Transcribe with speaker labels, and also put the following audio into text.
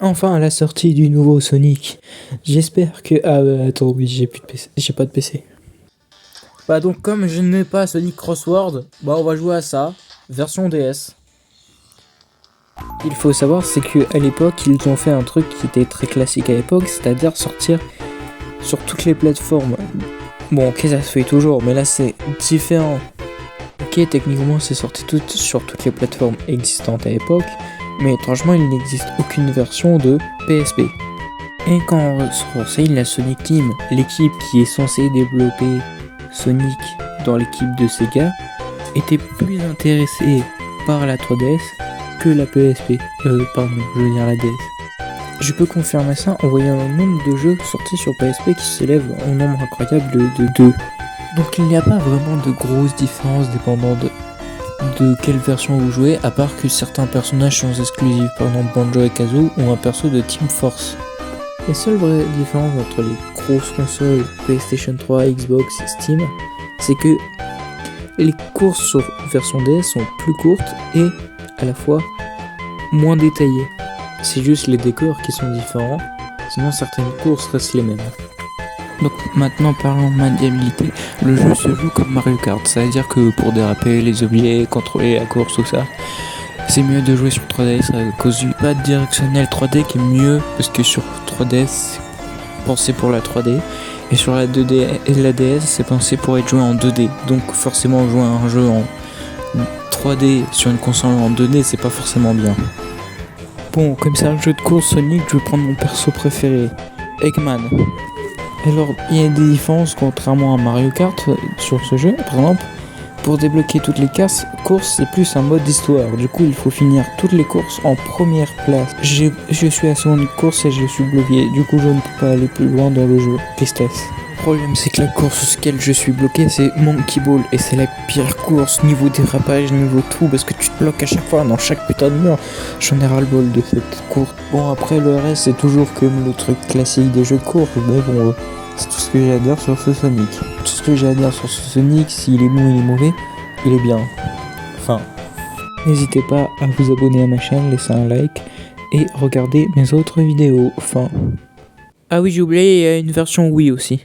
Speaker 1: Enfin la sortie du nouveau Sonic. J'espère que... attends, oui, j'ai plus de PC. J'ai pas de PC. Bah donc comme je n'ai pas Sonic Crossword, bah on va jouer à ça, version DS. Il faut savoir c'est que à l'époque ils ont fait un truc qui était très classique à l'époque, c'est-à-dire sortir sur toutes les plateformes. Bon ok ça se fait toujours, mais là c'est différent. Ok techniquement c'est sorti sur toutes les plateformes existantes à l'époque, mais étrangement il n'existe aucune version de PSP. Et quand on se renseigne, la Sonic Team, l'équipe qui est censée développer Sonic dans l'équipe de Sega, était plus intéressée par la 3DS que la PSP. Pardon, je veux dire la DS. Je peux confirmer ça en voyant le nombre de jeux sortis sur PSP qui s'élève au nombre incroyable de 2. Donc il n'y a pas vraiment de grosses différences dépendant de quelle version vous jouez, à part que certains personnages sont exclusifs, par exemple Banjo et Kazooie ou un perso de Team Force. La seule vraie différence entre les grosses consoles PlayStation 3, Xbox et Steam, c'est que les courses sur version DS sont plus courtes et à la fois moins détaillées. C'est juste les décors qui sont différents, sinon certaines courses restent les mêmes. Donc maintenant parlons maniabilité, le jeu se joue comme Mario Kart, ça veut dire que pour déraper les objets, contrôler la course, tout ça, c'est mieux de jouer sur 3DS à cause du pad directionnel 3D qui est mieux parce que sur 3DS c'est pensé pour la 3D et sur la 2D et la DS c'est pensé pour être joué en 2D, donc forcément jouer un jeu en 3D sur une console en 2D c'est pas forcément bien. Bon, comme c'est un jeu de course Sonic, je vais prendre mon perso préféré, Eggman. Alors il y a des différences contrairement à Mario Kart sur ce jeu, par exemple. Pour débloquer toutes les courses, c'est plus un mode d'histoire. Du coup, il faut finir toutes les courses en première place. Je suis à seconde course et je suis bloqué. Du coup, je ne peux pas aller plus loin dans le jeu. Tristesse. Le problème, c'est que la course sur laquelle je suis bloqué, c'est Monkey Ball. Et c'est la pire course, niveau dérapage, niveau tout, parce que tu te bloques à chaque fois dans chaque putain de mur. J'en ai ras-le-bol de cette course. Bon, après, le reste, c'est toujours comme le truc classique des jeux de course. Mais bon... c'est tout ce que j'ai à dire sur ce Sonic. Tout ce que j'ai à dire sur ce Sonic, s'il est bon, il est mauvais, il est bien. Enfin, n'hésitez pas à vous abonner à ma chaîne, laisser un like et regarder mes autres vidéos. Enfin. Ah oui, j'ai oublié, il y a une version Wii aussi.